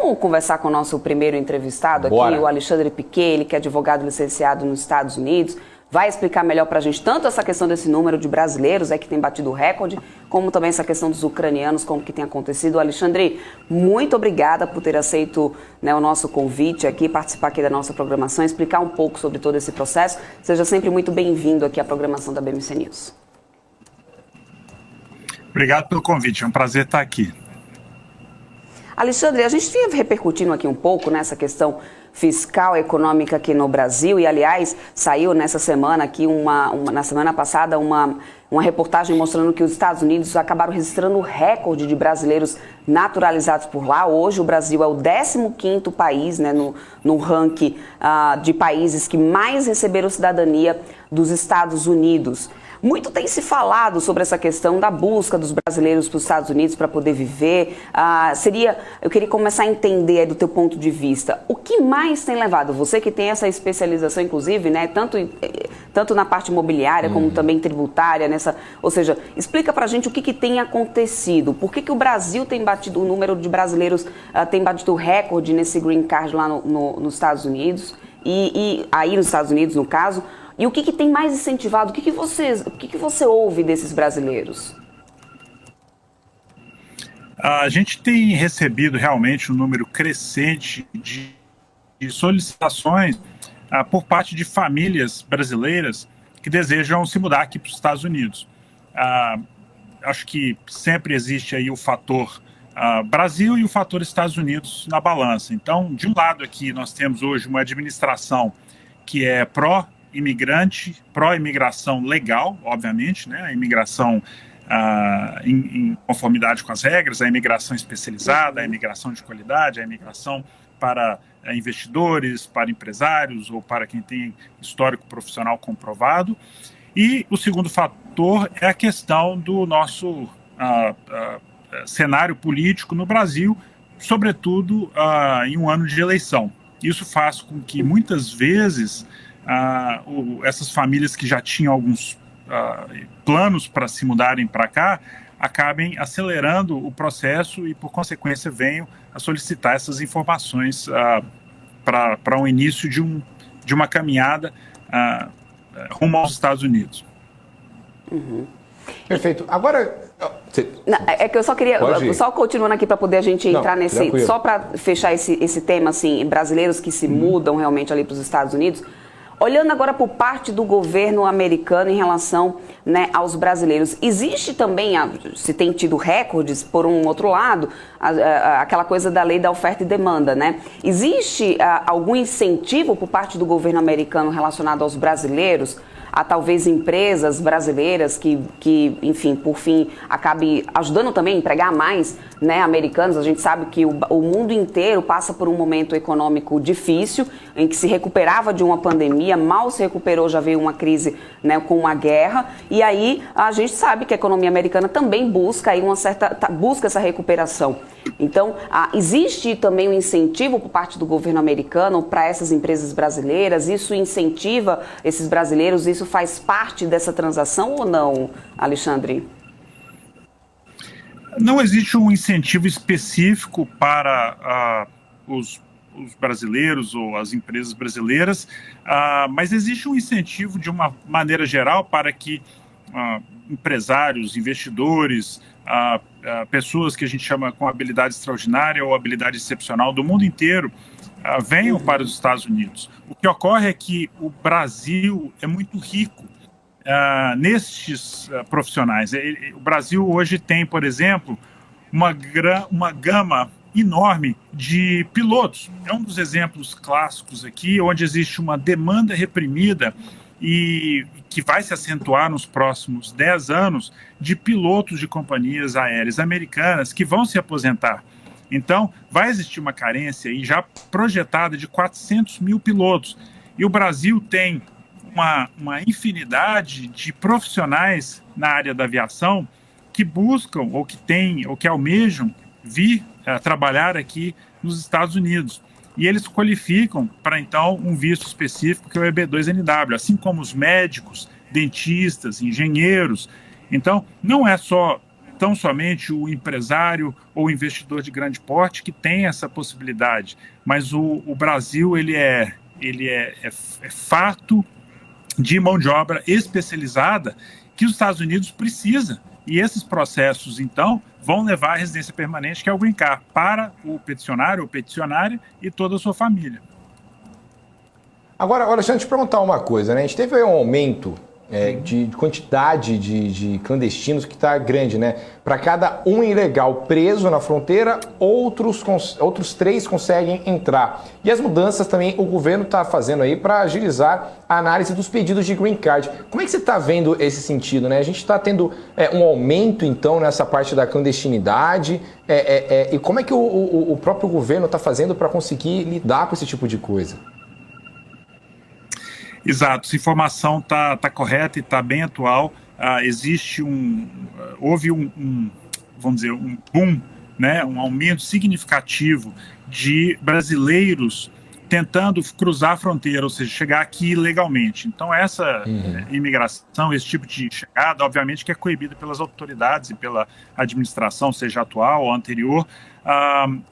Vamos conversar com o nosso primeiro entrevistado aqui, Bora. o Alexandre Piquet, ele que é advogado licenciado nos Estados Unidos. Vai explicar melhor para a gente tanto essa questão desse número de brasileiros que tem batido o recorde, como também essa questão dos ucranianos, como que tem acontecido. Alexandre, muito obrigada por ter aceito, né, o nosso convite aqui, participar aqui da nossa programação, explicar um pouco sobre todo esse processo. Seja sempre muito bem-vindo aqui à programação da BMC News. Obrigado pelo convite, é um prazer estar aqui. Alexandre, a gente vinha repercutindo aqui um pouco nessa questão fiscal, econômica aqui no Brasil e, aliás, saiu nessa semana aqui, na semana passada, uma reportagem mostrando que os Estados Unidos acabaram registrando o recorde de brasileiros naturalizados por lá. Hoje o Brasil é o 15º país, né, no ranking de países que mais receberam cidadania dos Estados Unidos. Muito tem se falado sobre essa questão da busca dos brasileiros para os Estados Unidos para poder viver. Eu queria começar a entender do teu ponto de vista, o que mais tem levado, você que tem essa especialização, inclusive, né, tanto na parte imobiliária como também tributária, ou seja, explica para a gente o que tem acontecido, por que o Brasil tem batido, o número de brasileiros tem batido o recorde nesse green card lá nos Estados Unidos, e aí nos Estados Unidos, no caso. E o que tem mais incentivado? O que você ouve desses brasileiros? A gente tem recebido realmente um número crescente de solicitações por parte de famílias brasileiras que desejam se mudar aqui para os Estados Unidos. Acho que sempre existe aí o fator Brasil e o fator Estados Unidos na balança. Então, de um lado aqui, nós temos hoje uma administração que é pró-imigração legal, obviamente, né? A imigração em conformidade com as regras, a imigração especializada, a imigração de qualidade, a imigração para investidores, para empresários ou para quem tem histórico profissional comprovado. E o segundo fator é a questão do nosso cenário político no Brasil, sobretudo em um ano de eleição. Isso faz com que muitas vezes essas famílias que já tinham alguns planos para se mudarem para cá acabem acelerando o processo e, por consequência, venham a solicitar essas informações para o início de uma caminhada rumo aos Estados Unidos. Uhum. Perfeito. Agora... É que eu só queria, só continuando aqui para poder a gente entrar nesse, tranquilo. Só para fechar esse tema, assim, brasileiros que se mudam realmente ali para os Estados Unidos. Olhando agora por parte do governo americano em relação, né, aos brasileiros, existe também, se tem tido recordes, por um outro lado, aquela coisa da lei da oferta e demanda, né? Existe algum incentivo por parte do governo americano relacionado aos brasileiros, a talvez empresas brasileiras que, enfim, por fim, acabe ajudando também a empregar mais, né, americanos? A gente sabe que o mundo inteiro passa por um momento econômico difícil, em que se recuperava de uma pandemia, mal se recuperou, já veio uma crise, né, com uma guerra, e aí a gente sabe que a economia americana também busca aí busca essa recuperação. Então, existe também um incentivo por parte do governo americano para essas empresas brasileiras? Isso incentiva esses brasileiros? Isso faz parte dessa transação ou não, Alexandre? Não existe um incentivo específico para os brasileiros ou as empresas brasileiras, mas existe um incentivo de uma maneira geral para que empresários, investidores, pessoas que a gente chama com habilidade extraordinária ou habilidade excepcional do mundo inteiro venham para os Estados Unidos. O que ocorre é que o Brasil é muito rico nestes profissionais. O Brasil hoje tem, por exemplo, uma gama enorme de pilotos. É um dos exemplos clássicos aqui, onde existe uma demanda reprimida e que vai se acentuar nos próximos 10 anos de pilotos de companhias aéreas americanas que vão se aposentar. Então, vai existir uma carência aí já projetada de 400 mil pilotos. E o Brasil tem uma infinidade de profissionais na área da aviação que buscam ou que almejam vir trabalhar aqui nos Estados Unidos. E eles qualificam para, então, um visto específico, que é o EB-2NW, assim como os médicos, dentistas, engenheiros. Então, não é só tão somente o empresário ou investidor de grande porte que tem essa possibilidade, mas o Brasil ele é farto de mão de obra especializada que os Estados Unidos precisa. E esses processos, então, vão levar à residência permanente, que é o Green Card, para o peticionário ou peticionária e toda a sua família. Agora, deixa eu te perguntar uma coisa, né? A gente teve um aumento de quantidade de clandestinos que está grande, né? Para cada um ilegal preso na fronteira, outros 3 conseguem entrar. E as mudanças também o governo está fazendo aí para agilizar a análise dos pedidos de Green Card. Como é que você está vendo esse sentido, né? A gente está tendo um aumento, então, nessa parte da clandestinidade. E como é que o próprio governo está fazendo para conseguir lidar com esse tipo de coisa? Exato, essa informação está correta e está bem atual. Houve vamos dizer, um boom, né, um aumento significativo de brasileiros tentando cruzar a fronteira, ou seja, chegar aqui legalmente. Então, essa imigração, esse tipo de chegada, obviamente que é coibida pelas autoridades e pela administração, seja atual ou anterior,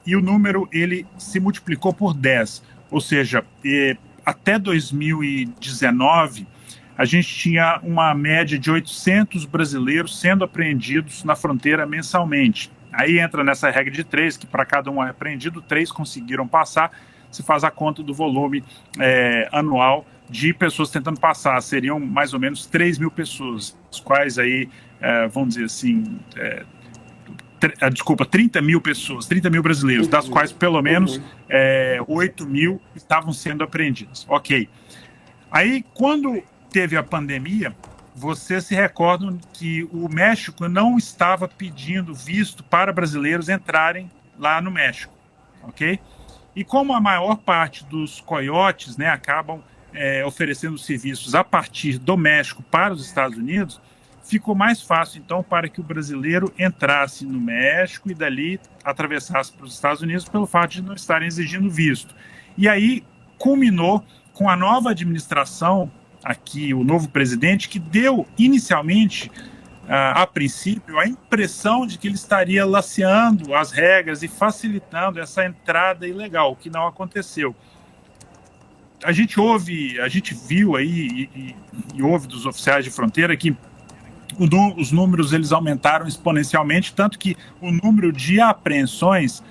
e o número ele se multiplicou por 10, ou seja, até 2019, a gente tinha uma média de 800 brasileiros sendo apreendidos na fronteira mensalmente. Aí entra nessa regra de 3, que para cada um é apreendido, 3 conseguiram passar, se faz a conta do volume anual de pessoas tentando passar. Seriam mais ou menos 3 mil pessoas, as quais aí, vamos dizer assim, 30 mil pessoas, 30 mil brasileiros, das quais pelo menos 8 mil estavam sendo apreendidos. Ok. Aí, quando teve a pandemia, vocês se recordam que o México não estava pedindo visto para brasileiros entrarem lá no México, ok? E como a maior parte dos coiotes, né, acabam oferecendo serviços a partir do México para os Estados Unidos, ficou mais fácil, então, para que o brasileiro entrasse no México e dali atravessasse para os Estados Unidos pelo fato de não estarem exigindo visto. E aí culminou com a nova administração, aqui o novo presidente, que deu inicialmente, a princípio, a impressão de que ele estaria laceando as regras e facilitando essa entrada ilegal, o que não aconteceu. A gente viu aí e ouve dos oficiais de fronteira que os números eles aumentaram exponencialmente, tanto que o número de apreensões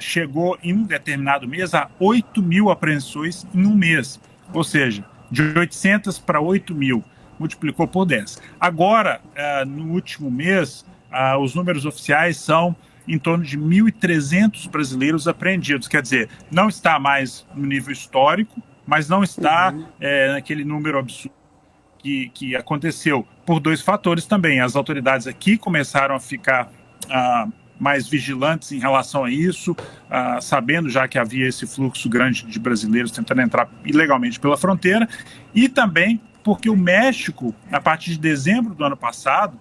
chegou em um determinado mês a 8 mil apreensões em um mês, ou seja, de 800 para 8 mil, multiplicou por 10. Agora, no último mês, os números oficiais são em torno de 1.300 brasileiros apreendidos, quer dizer, não está mais no nível histórico, mas não está naquele número absurdo que aconteceu por 2 fatores também. As autoridades aqui começaram a ficar mais vigilantes em relação a isso, sabendo já que havia esse fluxo grande de brasileiros tentando entrar ilegalmente pela fronteira, e também porque o México, a partir de dezembro do ano passado,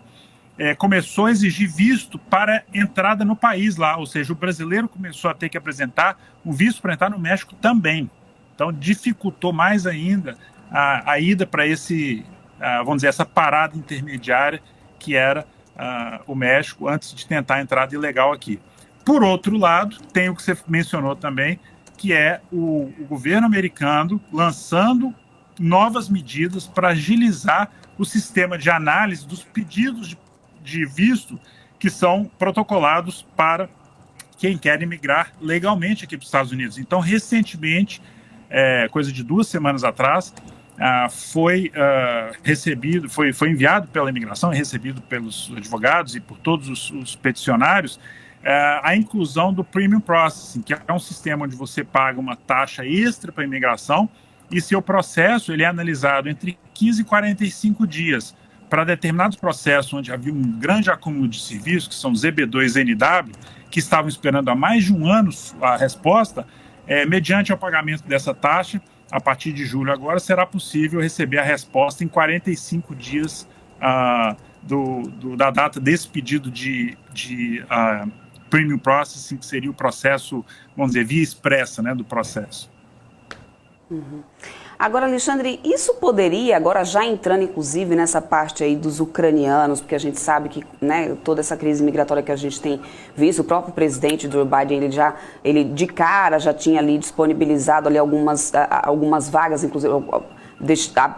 começou a exigir visto para entrada no país lá, ou seja, o brasileiro começou a ter que apresentar um visto para entrar no México também. Então, dificultou mais ainda a ida para vamos dizer, essa parada intermediária que era o México antes de tentar a entrada ilegal aqui. Por outro lado, tem o que você mencionou também, que é o governo americano lançando novas medidas para agilizar o sistema de análise dos pedidos de visto que são protocolados para quem quer imigrar legalmente aqui para os Estados Unidos. Então, recentemente, coisa de 2 semanas atrás, foi enviado pela imigração e recebido pelos advogados e por todos os peticionários a inclusão do Premium Processing, que é um sistema onde você paga uma taxa extra para a imigração e seu processo ele é analisado entre 15 e 45 dias. Para determinados processos onde havia um grande acúmulo de serviços, que são ZB2NW, que estavam esperando há mais de 1 ano a resposta, mediante o pagamento dessa taxa, a partir de julho agora, será possível receber a resposta em 45 dias da data desse pedido de Premium Processing, que seria o processo, vamos dizer, via expressa, né, do processo. Agora, Alexandre, isso poderia, agora já entrando inclusive nessa parte aí dos ucranianos, porque a gente sabe que, né, toda essa crise migratória que a gente tem visto, o próprio presidente Joe Biden, ele de cara já tinha ali disponibilizado ali algumas vagas, inclusive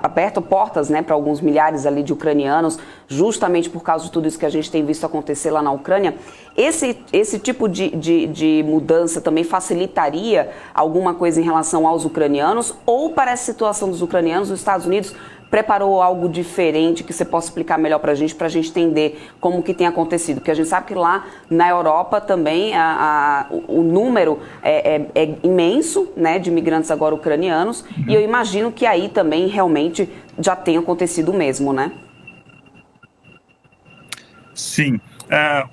aberto portas, né, para alguns milhares ali de ucranianos, justamente por causa de tudo isso que a gente tem visto acontecer lá na Ucrânia. Esse tipo de mudança também facilitaria alguma coisa em relação aos ucranianos, ou para essa situação dos ucranianos, os Estados Unidos preparou algo diferente que você possa explicar melhor para a gente entender como que tem acontecido? Porque a gente sabe que lá na Europa também o número é imenso, né, de imigrantes agora ucranianos, e eu imagino que aí também realmente já tem acontecido o mesmo, né? Sim.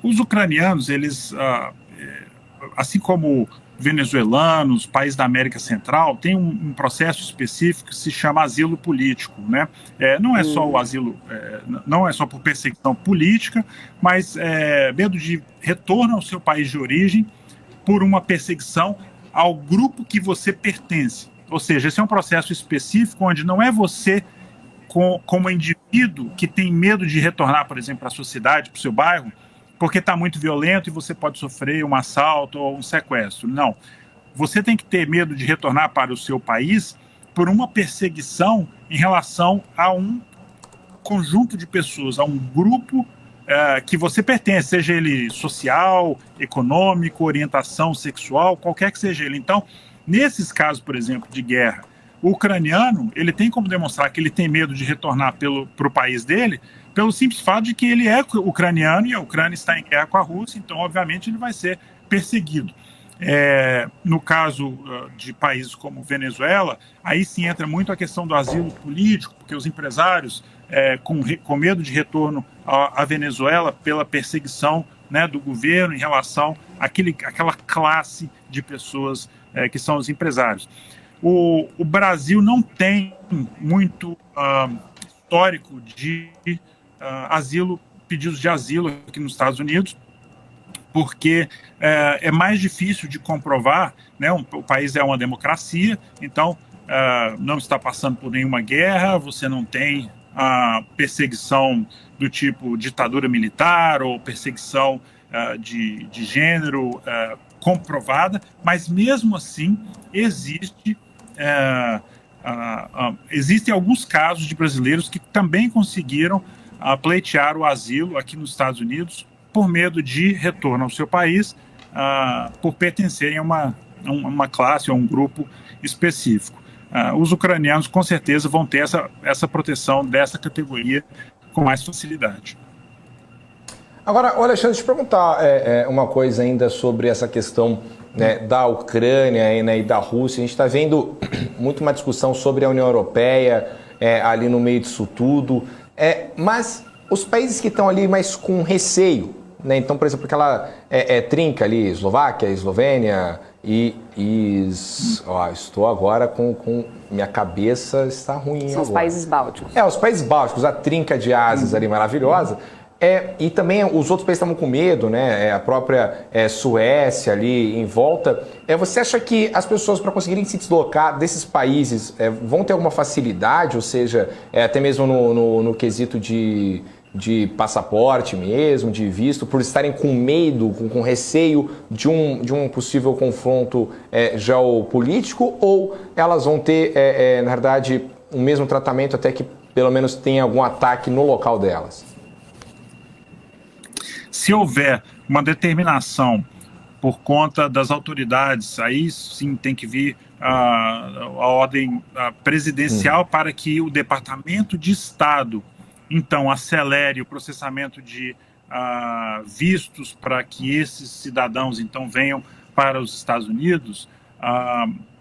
Os ucranianos, eles, assim como venezuelanos, países da América Central, tem um processo específico que se chama asilo político, né? Não é só o asilo, não é só por perseguição política, mas medo de retorno ao seu país de origem por uma perseguição ao grupo que você pertence. Ou seja, esse é um processo específico onde não é você como indivíduo que tem medo de retornar, por exemplo, para a sua cidade, para o seu bairro, porque está muito violento e você pode sofrer um assalto ou um sequestro. Não. Você tem que ter medo de retornar para o seu país por uma perseguição em relação a um conjunto de pessoas, a um grupo que você pertence, seja ele social, econômico, orientação sexual, qualquer que seja ele. Então, nesses casos, por exemplo, de guerra, o ucraniano, ele tem como demonstrar que ele tem medo de retornar para o país dele, pelo simples fato de que ele é ucraniano e a Ucrânia está em guerra com a Rússia, então, obviamente, ele vai ser perseguido. No caso de países como Venezuela, aí sim entra muito a questão do asilo político, porque os empresários, com medo de retorno à Venezuela pela perseguição, né, do governo em relação àquela classe de pessoas que são os empresários. O Brasil não tem muito histórico de pedidos de asilo aqui nos Estados Unidos, porque é mais difícil de comprovar, né? O país é uma democracia, então não está passando por nenhuma guerra, você não tem perseguição do tipo ditadura militar ou perseguição de gênero comprovada, mas mesmo assim existem alguns casos de brasileiros que também conseguiram pleitear o asilo aqui nos Estados Unidos por medo de retorno ao seu país, por pertencerem a uma classe ou a um grupo específico. Os ucranianos com certeza vão ter essa proteção dessa categoria com mais facilidade. Agora, Alexandre, deixa eu te perguntar uma coisa ainda sobre essa questão, né, da Ucrânia, né, e da Rússia. A gente está vendo muito uma discussão sobre a União Europeia ali no meio disso tudo, mas os países que estão ali mais com receio, né, então, por exemplo, aquela trinca ali, Eslováquia, Eslovênia estou agora com minha cabeça está ruim. São os países bálticos. Os países bálticos, a trinca de asas ali maravilhosa. E também os outros países estavam com medo, né? A própria Suécia ali em volta. Você acha que as pessoas, para conseguirem se deslocar desses países, vão ter alguma facilidade? Ou seja, até mesmo no quesito de passaporte mesmo, de visto, por estarem com medo, com receio de um possível confronto geopolítico? Ou elas vão ter, na verdade, o mesmo tratamento até que pelo menos tenha algum ataque no local delas? Se houver uma determinação por conta das autoridades, aí sim tem que vir a ordem presidencial para que o Departamento de Estado, então, acelere o processamento de vistos para que esses cidadãos, então, venham para os Estados Unidos.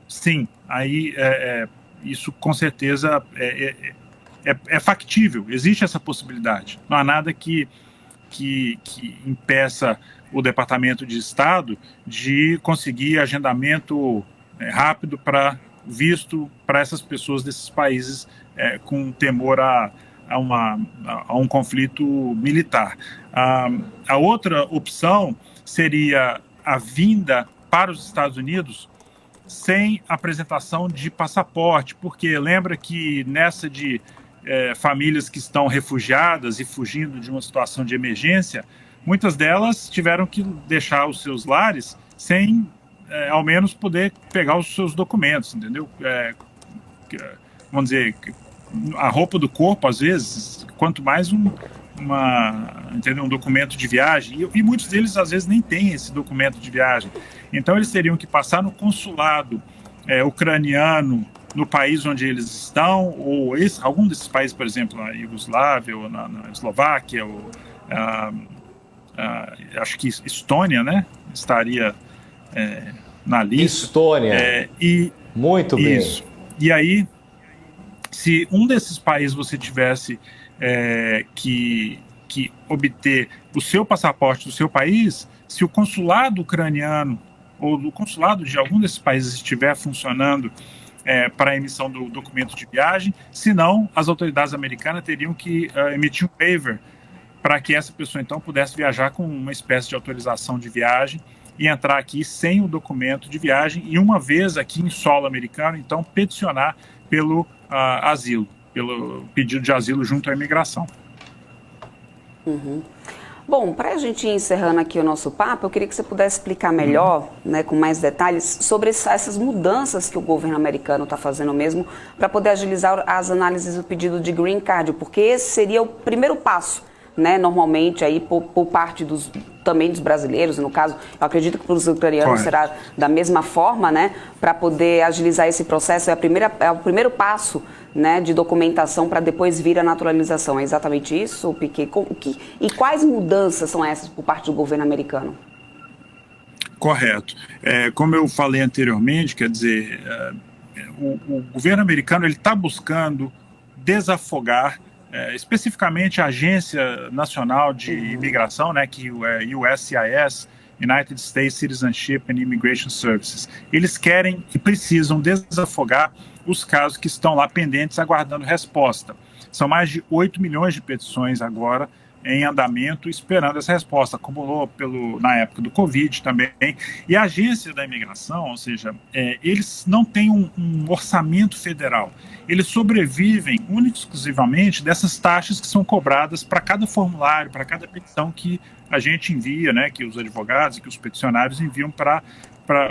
Sim, aí isso com certeza é factível, existe essa possibilidade. Não há nada que impeça o Departamento de Estado de conseguir agendamento rápido para visto para essas pessoas desses países com temor a um conflito militar. A outra opção seria a vinda para os Estados Unidos sem apresentação de passaporte, porque lembra que nessa de famílias que estão refugiadas e fugindo de uma situação de emergência, muitas delas tiveram que deixar os seus lares sem, ao menos, poder pegar os seus documentos, entendeu? Vamos dizer, a roupa do corpo, às vezes, quanto mais um documento de viagem, e muitos deles, às vezes, nem têm esse documento de viagem. Então, eles teriam que passar no consulado ucraniano no país onde eles estão, ou algum desses países, por exemplo, na Iugoslávia, ou na Eslováquia, ou acho que Estônia, né, estaria na lista. Estônia. Muito bem. Isso. E aí, se um desses países você tivesse que obter o seu passaporte do seu país, se o consulado ucraniano ou o consulado de algum desses países estiver funcionando para a emissão do documento de viagem, senão as autoridades americanas teriam que emitir um waiver para que essa pessoa então pudesse viajar com uma espécie de autorização de viagem e entrar aqui sem o documento de viagem e uma vez aqui em solo americano, então peticionar pelo asilo, pelo pedido de asilo junto à imigração. Uhum. Bom, para a gente ir encerrando aqui o nosso papo, eu queria que você pudesse explicar melhor, né, com mais detalhes, sobre essas mudanças que o governo americano está fazendo mesmo para poder agilizar as análises do pedido de green card, porque esse seria o primeiro passo, né, normalmente aí por parte também dos brasileiros, no caso, eu acredito que para os ucranianos será da mesma forma, né, para poder agilizar esse processo, é o primeiro passo, né, de documentação para depois vir a naturalização. É exatamente isso, Piquet? E quais mudanças são essas por parte do governo americano? Correto. Como eu falei anteriormente, quer dizer, o governo americano está buscando desafogar especificamente a Agência Nacional de Imigração, né, que é USCIS, United States Citizenship and Immigration Services. Eles querem e precisam desafogar os casos que estão lá pendentes, aguardando resposta. São mais de 8 milhões de petições agora em andamento, esperando essa resposta. Acumulou na época do Covid também. E a Agência da Imigração, ou seja, eles não têm um orçamento federal. Eles sobrevivem única e exclusivamente dessas taxas que são cobradas para cada formulário, para cada petição que a gente envia, né, que os advogados e que os peticionários enviam para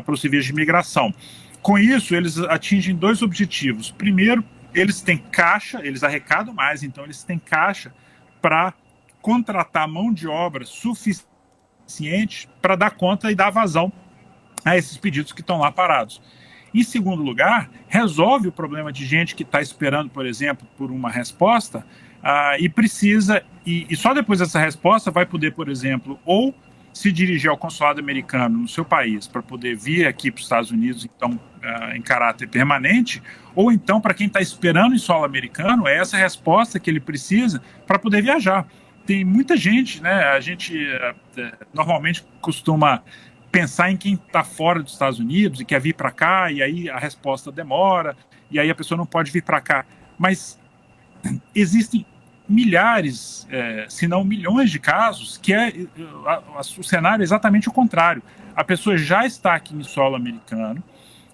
os serviços de imigração. Com isso, eles atingem dois objetivos. Primeiro, eles têm caixa, eles arrecadam mais, então eles têm caixa para contratar mão de obra suficiente para dar conta e dar vazão a esses pedidos que estão lá parados. Em segundo lugar, resolve o problema de gente que está esperando, por exemplo, por uma resposta e precisa, e só depois dessa resposta vai poder, por exemplo, ou se dirigir ao consulado americano no seu país para poder vir aqui para os Estados Unidos, então, em caráter permanente, ou então, para quem está esperando em solo americano, é essa resposta que ele precisa para poder viajar. Tem muita gente, né? A gente normalmente costuma pensar em quem está fora dos Estados Unidos e quer vir para cá, e aí a resposta demora, e aí a pessoa não pode vir para cá. Mas existem milhares, se não milhões de casos que o cenário é exatamente o contrário. A pessoa já está aqui em solo americano,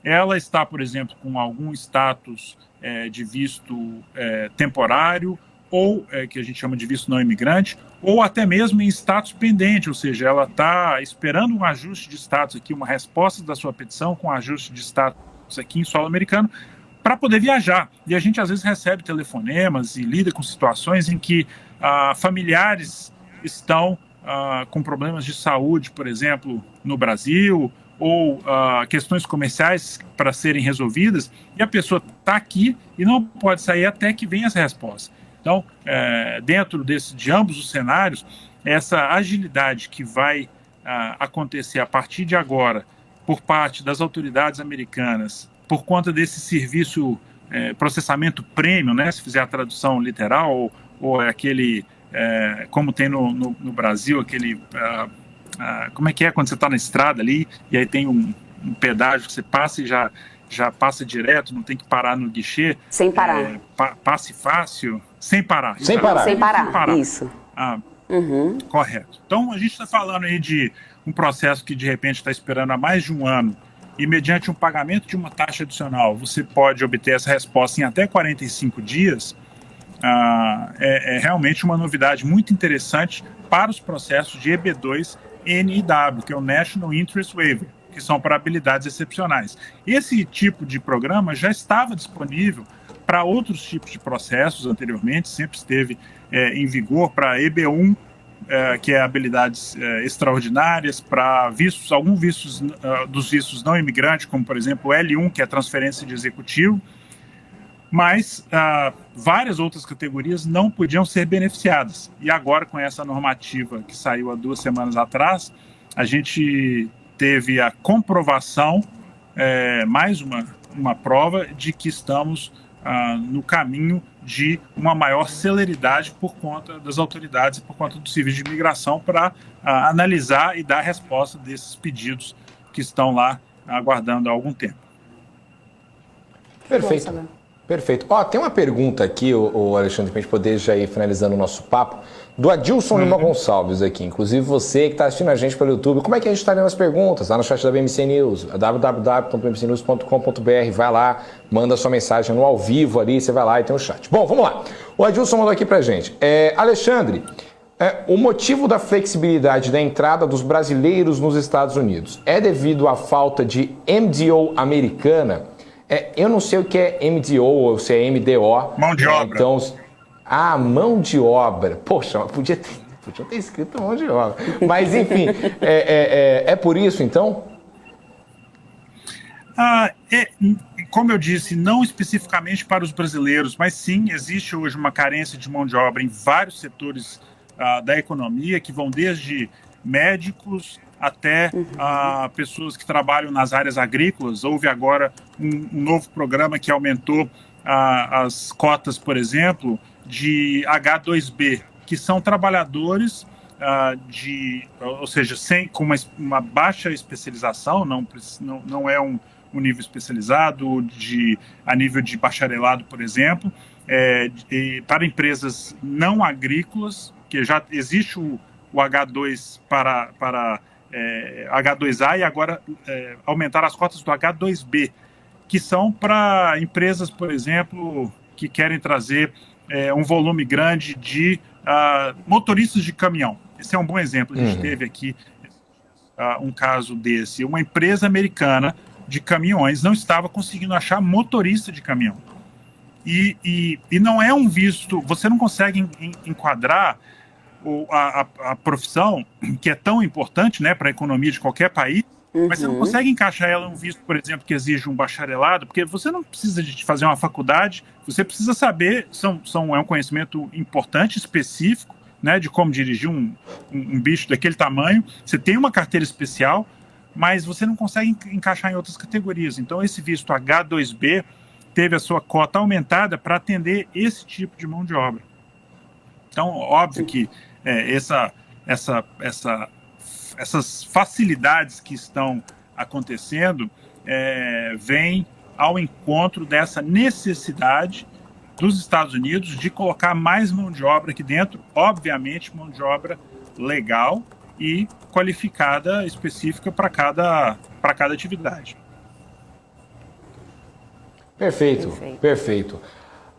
ela está, por exemplo, com algum status de visto temporário, ou que a gente chama de visto não imigrante, ou até mesmo em status pendente, ou seja, ela está esperando um ajuste de status aqui, uma resposta da sua petição com ajuste de status aqui em solo americano, para poder viajar. E a gente às vezes recebe telefonemas e lida com situações em que familiares estão com problemas de saúde, por exemplo, no Brasil, ou questões comerciais para serem resolvidas, e a pessoa está aqui e não pode sair até que venha essa resposta. Então, dentro de ambos os cenários, essa agilidade que vai acontecer a partir de agora por parte das autoridades americanas, por conta desse serviço processamento premium, né, se fizer a tradução literal, ou aquele, como tem no Brasil, aquele, como é que é quando você está na estrada ali, e aí tem um pedágio que você passa e já passa direto, não tem que parar no guichê. Sem parar. Passe fácil, sem parar. Sem parar, isso. Correto. Então, a gente está falando aí de um processo que, de repente, está esperando há mais de um ano e mediante um pagamento de uma taxa adicional, você pode obter essa resposta em até 45 dias, é realmente uma novidade muito interessante para os processos de EB2 NIW, que é o National Interest Waiver, que são para habilidades excepcionais. Esse tipo de programa já estava disponível para outros tipos de processos anteriormente, sempre esteve em vigor para EB1, que é habilidades extraordinárias, para vistos, alguns vistos dos vistos não imigrantes, como por exemplo o L1, que é transferência de executivo, mas várias outras categorias não podiam ser beneficiadas. E agora, com essa normativa que saiu há 2 semanas atrás, a gente teve a comprovação, mais uma prova de que estamos no caminho de uma maior celeridade por conta das autoridades e por conta do serviço de imigração para analisar e dar resposta desses pedidos que estão lá aguardando há algum tempo. Perfeito. Perfeito. Tem uma pergunta aqui, o Alexandre, para a gente poder já ir finalizando o nosso papo, do Adilson Lima Gonçalves aqui. Inclusive você que está assistindo a gente pelo YouTube, como é que a gente está lendo as perguntas? Lá no chat da BMC News, www.bmcnews.com.br, vai lá, manda sua mensagem no ao vivo ali, você vai lá e tem o chat. Bom, vamos lá. O Adilson mandou aqui para a gente. Alexandre, o motivo da flexibilidade da entrada dos brasileiros nos Estados Unidos é devido à falta de MDO americana? Eu não sei o que é MDO ou se é MDO. Mão de obra. Então, mão de obra. Poxa, podia ter escrito mão de obra. Mas, enfim, é por isso, então? Como eu disse, não especificamente para os brasileiros, mas sim, existe hoje uma carência de mão de obra em vários setores da economia, que vão desde médicos até pessoas que trabalham nas áreas agrícolas. Houve agora um novo programa que aumentou as cotas, por exemplo, de H2B, que são trabalhadores ou seja, com uma baixa especialização, não é um nível especializado a nível de bacharelado, por exemplo, para empresas não agrícolas, que já existe o H2 para H2A e agora aumentar as cotas do H2B, que são para empresas, por exemplo, que querem trazer um volume grande de motoristas de caminhão. Esse é um bom exemplo. A gente teve aqui um caso desse. Uma empresa americana de caminhões não estava conseguindo achar motorista de caminhão. E não é um visto, você não consegue enquadrar a profissão, que é tão importante, né, para a economia de qualquer país, mas você não consegue encaixar ela em um visto, por exemplo, que exige um bacharelado, porque você não precisa de fazer uma faculdade, você precisa saber, é um conhecimento importante, específico, né, de como dirigir um bicho daquele tamanho. Você tem uma carteira especial, mas você não consegue encaixar em outras categorias. Então, esse visto H2B teve a sua cota aumentada para atender esse tipo de mão de obra. Então, óbvio que essas facilidades que estão acontecendo vêm ao encontro dessa necessidade dos Estados Unidos de colocar mais mão de obra aqui dentro, obviamente mão de obra legal e qualificada, específica para cada atividade. Perfeito.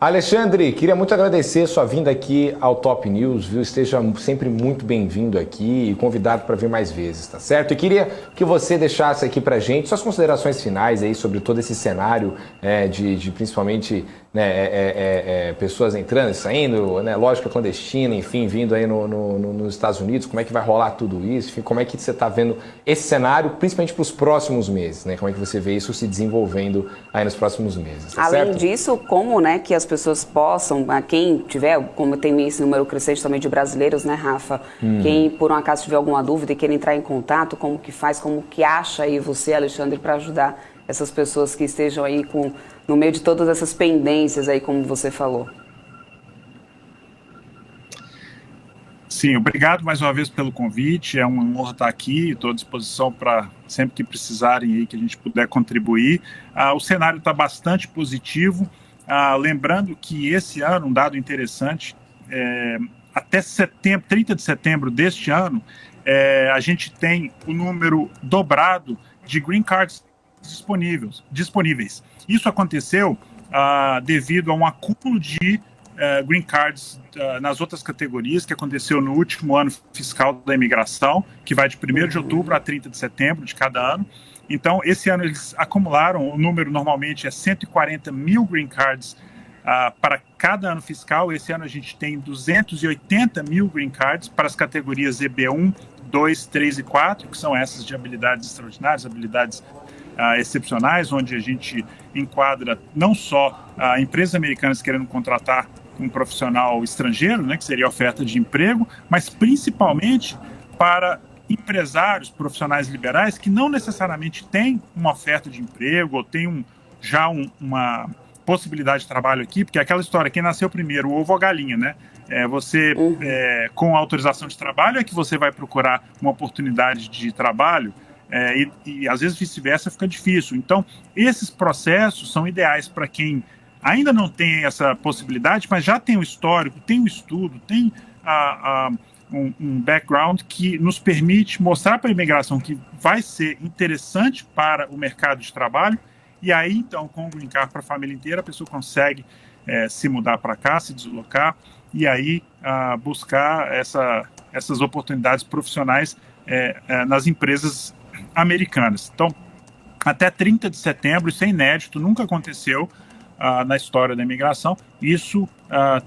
Alexandre, queria muito agradecer sua vinda aqui ao Top News, viu? Esteja sempre muito bem-vindo aqui e convidado para vir mais vezes, tá certo? E queria que você deixasse aqui pra gente suas considerações finais aí sobre todo esse cenário de principalmente pessoas entrando e saindo, né, lógica clandestina, enfim, vindo aí nos Estados Unidos. Como é que vai rolar tudo isso? Enfim, como é que você está vendo esse cenário, principalmente para os próximos meses, né? Como é que você vê isso se desenvolvendo aí nos próximos meses, tá certo? Além disso, como, né, que as pessoas possam, quem tiver, como tem esse número crescente também de brasileiros, né, Rafa? Quem por um acaso tiver alguma dúvida e queira entrar em contato, como que faz, como que acha aí você, Alexandre, para ajudar essas pessoas que estejam aí no meio de todas essas pendências aí, como você falou. Sim, obrigado mais uma vez pelo convite, é uma honra estar aqui, estou à disposição para sempre que precisarem aí, que a gente puder contribuir. O cenário está bastante positivo, lembrando que esse ano, um dado interessante, até 30 de setembro deste ano, a gente tem o número dobrado de green cards disponíveis. Isso aconteceu devido a um acúmulo de green cards nas outras categorias que aconteceu no último ano fiscal da imigração, que vai de 1º de outubro a 30 de setembro de cada ano. Então, esse ano eles acumularam, o número normalmente é 140 mil green cards para cada ano fiscal. Esse ano a gente tem 280 mil green cards para as categorias EB1, 2, 3 e 4, que são essas de habilidades extraordinárias, habilidades excepcionais, onde a gente enquadra não só empresas americanas querendo contratar um profissional estrangeiro, né, que seria oferta de emprego, mas principalmente para empresários, profissionais liberais que não necessariamente têm uma oferta de emprego ou têm uma possibilidade de trabalho aqui, porque é aquela história, quem nasceu primeiro, o ovo ou a galinha, né? Com autorização de trabalho é que você vai procurar uma oportunidade de trabalho e às vezes vice-versa fica difícil. Então, esses processos são ideais para quem ainda não tem essa possibilidade, mas já tem o histórico, tem o estudo, tem um background que nos permite mostrar para a imigração que vai ser interessante para o mercado de trabalho. E aí, então, com o Green Card para a família inteira, a pessoa consegue se mudar para cá, se deslocar e aí buscar essas oportunidades profissionais nas empresas americanas. Então, até 30 de setembro, isso é inédito, nunca aconteceu na história da imigração. Isso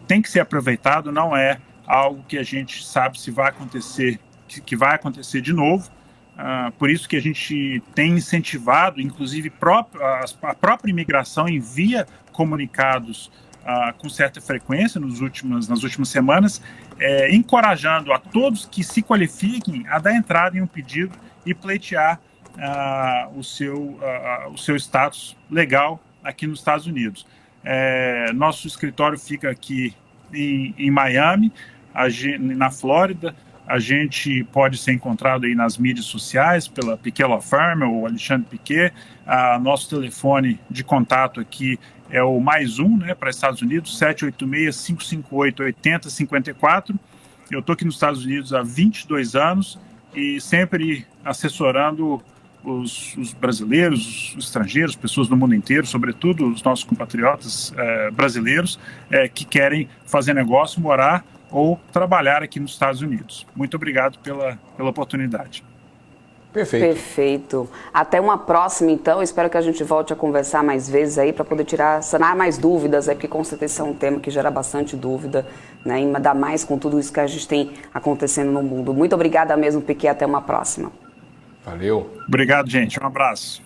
tem que ser aproveitado, não é algo que a gente sabe se vai acontecer, que vai acontecer de novo. Por isso que a gente tem incentivado, inclusive a própria imigração envia comunicados com certa frequência nas últimas semanas, encorajando a todos que se qualifiquem a dar entrada em um pedido e pleitear o seu status legal aqui nos Estados Unidos. Nosso escritório fica aqui em Miami, na Flórida. A gente pode ser encontrado aí nas mídias sociais pela Piquet Law Firm ou Alexandre Piquet. Nosso telefone de contato aqui é o +1, né, para Estados Unidos, 786-558-8054. Eu estou aqui nos Estados Unidos há 22 anos e sempre assessorando os brasileiros, os estrangeiros, pessoas do mundo inteiro, sobretudo os nossos compatriotas brasileiros que querem fazer negócio, morar ou trabalhar aqui nos Estados Unidos. Muito obrigado pela oportunidade. Perfeito. Até uma próxima, então. Espero que a gente volte a conversar mais vezes aí para poder sanar mais dúvidas, porque com certeza é um tema que gera bastante dúvida, né? Ainda mais com tudo isso que a gente tem acontecendo no mundo. Muito obrigada mesmo, Piquet. Até uma próxima. Valeu. Obrigado, gente. Um abraço.